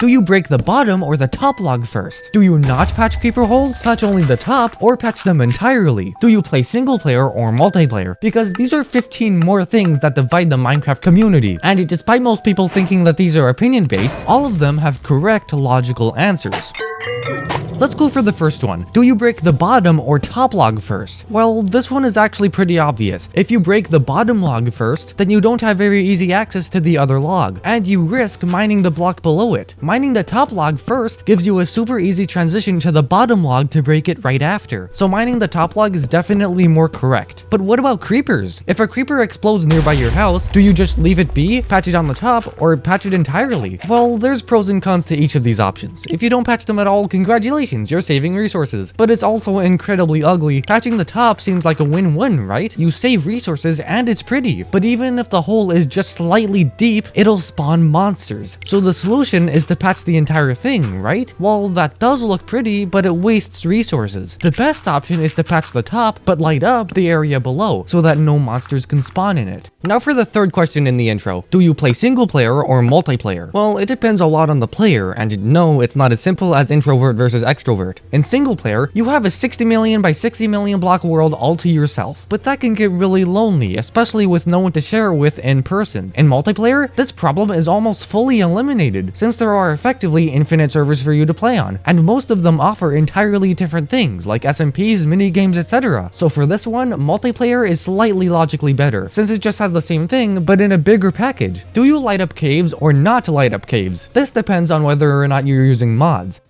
Do you break the bottom or the top log first? Do you not patch creeper holes, patch only the top, or patch them entirely? Do you play single player or multiplayer? Because these are 15 more things that divide the Minecraft community, and despite most people thinking that these are opinion based, all of them have correct logical answers. Let's go for the first one. Do you break the bottom or top log first? Well, this one is actually pretty obvious. If you break the bottom log first, then you don't have very easy access to the other log, and you risk mining the block below it. Mining the top log first gives you a super easy transition to the bottom log to break it right after. So mining the top log is definitely more correct. But what about creepers? If a creeper explodes nearby your house, do you just leave it be, patch it on the top, or patch it entirely? Well, there's pros and cons to each of these options. If you don't patch them at all, congratulations, you're saving resources. But it's also incredibly ugly. Patching the top seems like a win-win, right? You save resources and it's pretty. But even if the hole is just slightly deep, it'll spawn monsters. So the solution is to patch the entire thing, right? Well, that does look pretty, but it wastes resources. The best option is to patch the top, but light up the area below, so that no monsters can spawn in it. Now for the third question in the intro. Do you play single player or multiplayer? Well, it depends a lot on the player, and no, it's not as simple as introvert versus extrovert. In single player, you have a 60 million by 60 million block world all to yourself, but that can get really lonely, especially with no one to share it with in person. In multiplayer, this problem is almost fully eliminated, since there are effectively infinite servers for you to play on, and most of them offer entirely different things, like SMPs, minigames, etc. So for this one, multiplayer is slightly logically better, since it just has the same thing, but in a bigger package. Do you light up caves or not light up caves? This depends on whether or not you're using mods.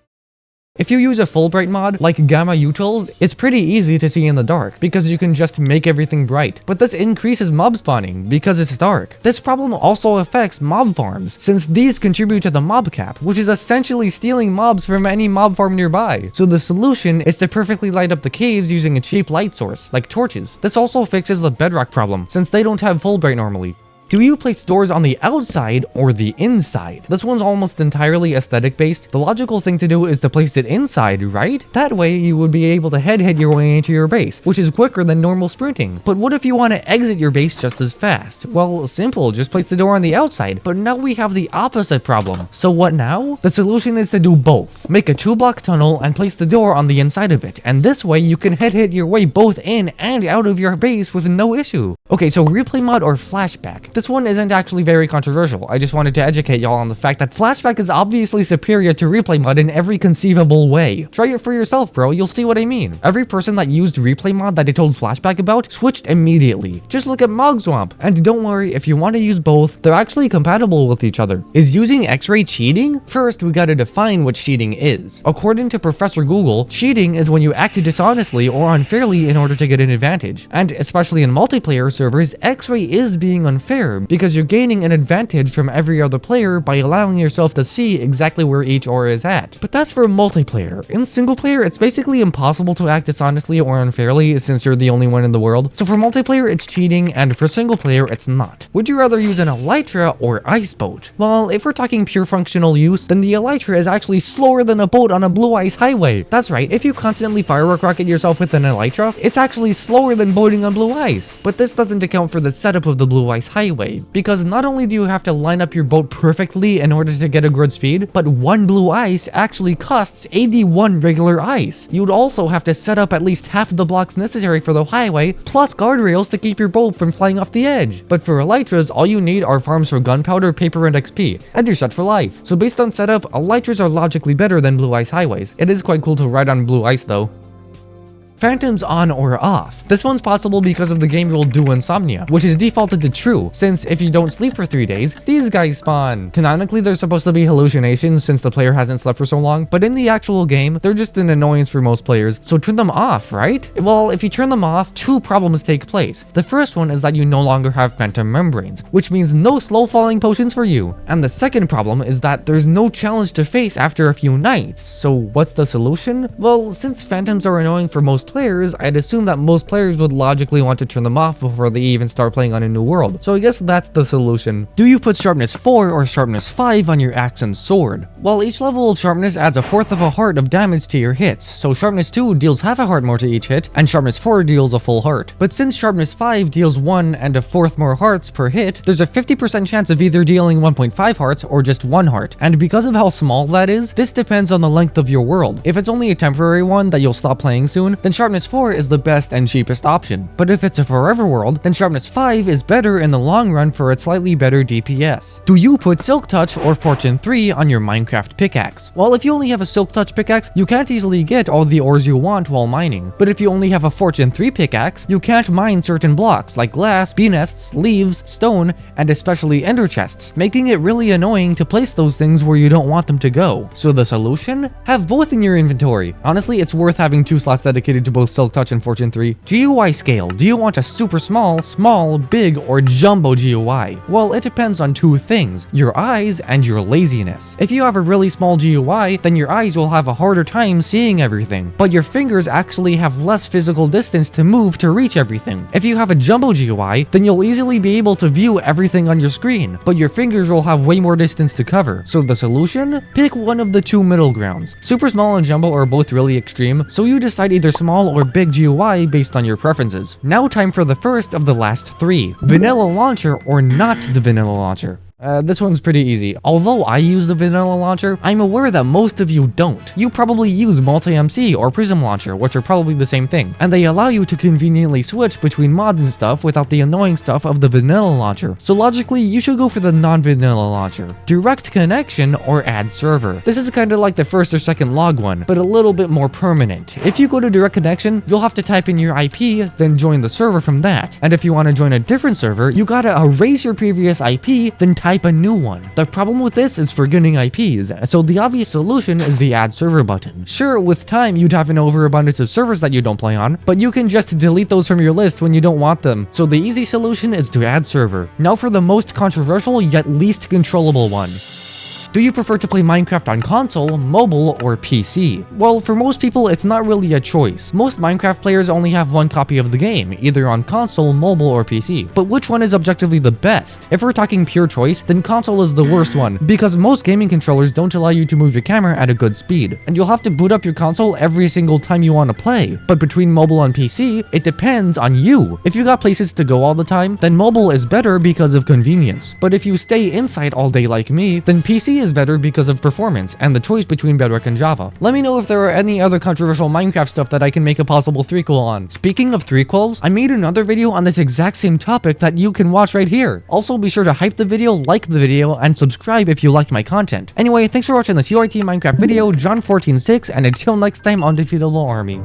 If you use a Fulbright mod, like Gamma Utils, it's pretty easy to see in the dark, because you can just make everything bright. But this increases mob spawning, because it's dark. This problem also affects mob farms, since these contribute to the mob cap, which is essentially stealing mobs from any mob farm nearby. So the solution is to perfectly light up the caves using a cheap light source, like torches. This also fixes the bedrock problem, since they don't have Fulbright normally. Do you place doors on the outside or the inside? This one's almost entirely aesthetic based. The logical thing to do is to place it inside, right? That way you would be able to hit your way into your base, which is quicker than normal sprinting. But what if you want to exit your base just as fast? Well, simple, just place the door on the outside. But now we have the opposite problem. So what now? The solution is to do both. Make a 2-block tunnel and place the door on the inside of it. And this way you can hit your way both in and out of your base with no issue. Okay, so replay mod or flashback? This one isn't actually very controversial. I just wanted to educate y'all on the fact that flashback is obviously superior to replay mod in every conceivable way. Try it for yourself, bro, you'll see what I mean. Every person that used replay mod that I told flashback about switched immediately. Just look at Mogswamp. And don't worry, if you want to use both, they're actually compatible with each other. Is using X-ray cheating? First, we gotta define what cheating is. According to Professor Google, cheating is when you act dishonestly or unfairly in order to get an advantage. And especially in multiplayer servers, X-ray is being unfair, because you're gaining an advantage from every other player by allowing yourself to see exactly where each ore is at. But that's for multiplayer. In single player, it's basically impossible to act dishonestly or unfairly since you're the only one in the world. So for multiplayer, it's cheating, and for single player, it's not. Would you rather use an elytra or ice boat? Well, if we're talking pure functional use, then the elytra is actually slower than a boat on a blue ice highway. That's right, if you constantly firework rocket yourself with an elytra, it's actually slower than boating on blue ice. But this doesn't account for the setup of the blue ice highway, because not only do you have to line up your boat perfectly in order to get a good speed, but one blue ice actually costs 81 regular ice. You'd also have to set up at least half the blocks necessary for the highway, plus guardrails to keep your boat from flying off the edge. But for elytras, all you need are farms for gunpowder, paper, and XP, and you're set for life. So based on setup, elytras are logically better than blue ice highways. It is quite cool to ride on blue ice though. Phantoms on or off? This one's possible because of the game rule do insomnia, which is defaulted to true, since if you don't sleep for 3 days, these guys spawn. Canonically, they're supposed to be hallucinations since the player hasn't slept for so long, but in the actual game, they're just an annoyance for most players, so turn them off, right? Well, if you turn them off, 2 problems take place. The first one is that you no longer have phantom membranes, which means no slow falling potions for you. And the second problem is that there's no challenge to face after a few nights. So what's the solution? Well, since phantoms are annoying for most players, I'd assume that most players would logically want to turn them off before they even start playing on a new world. So I guess that's the solution. Do you put sharpness 4 or sharpness 5 on your axe and sword? Well, each level of sharpness adds a fourth of a heart of damage to your hits, so sharpness 2 deals half a heart more to each hit, and sharpness 4 deals a full heart. But since sharpness 5 deals 1 and a fourth more hearts per hit, there's a 50% chance of either dealing 1.5 hearts or just 1 heart. And because of how small that is, this depends on the length of your world. If it's only a temporary one that you'll stop playing soon, then sharpness 4 is the best and cheapest option. But if it's a forever world, then sharpness 5 is better in the long run for its slightly better DPS. Do you put silk touch or fortune 3 on your Minecraft pickaxe? Well, if you only have a silk touch pickaxe, you can't easily get all the ores you want while mining. But if you only have a fortune 3 pickaxe, you can't mine certain blocks like glass, bee nests, leaves, stone, and especially ender chests, making it really annoying to place those things where you don't want them to go. So the solution? Have both in your inventory. Honestly, it's worth having 2 slots dedicated to both silk touch and fortune 3. GUI scale. Do you want a super small, small, big, or jumbo GUI? Well, it depends on 2 things, your eyes and your laziness. If you have a really small GUI, then your eyes will have a harder time seeing everything, but your fingers actually have less physical distance to move to reach everything. If you have a jumbo GUI, then you'll easily be able to view everything on your screen, but your fingers will have way more distance to cover. So the solution? Pick one of the 2 middle grounds. Super small and jumbo are both really extreme, so you decide either small or big GUI based on your preferences. Now time for the first of the last 3. Vanilla launcher or not the vanilla launcher. This one's pretty easy. Although I use the vanilla launcher, I'm aware that most of you don't. You probably use multi-MC or prism launcher, which are probably the same thing, and they allow you to conveniently switch between mods and stuff without the annoying stuff of the vanilla launcher. So logically, you should go for the non-vanilla launcher. Direct connection or add server. This is kind of like the first or second log one, but a little bit more permanent. If you go to direct connection, you'll have to type in your IP, then join the server from that. And if you want to join a different server, you gotta erase your previous IP, then type a new one. The problem with this is forgetting IPs, so the obvious solution is the add server button. Sure, with time you'd have an overabundance of servers that you don't play on, but you can just delete those from your list when you don't want them. So the easy solution is to add server. Now for the most controversial yet least controllable one. Do you prefer to play Minecraft on console, mobile, or PC? Well, for most people, it's not really a choice. Most Minecraft players only have one copy of the game, either on console, mobile, or PC. But which one is objectively the best? If we're talking pure choice, then console is the worst one, because most gaming controllers don't allow you to move your camera at a good speed, and you'll have to boot up your console every single time you want to play. But between mobile and PC, it depends on you. If you got places to go all the time, then mobile is better because of convenience. But if you stay inside all day like me, then PC is better because of performance and the choice between Bedrock and Java. Let me know if there are any other controversial Minecraft stuff that I can make a possible threequel on. Speaking of threequels, I made another video on this exact same topic that you can watch right here. Also, be sure to hype the video, like the video, and subscribe if you liked my content. Anyway, thanks for watching this UIT Minecraft video, John 14:6, and until next time, undefeatable army.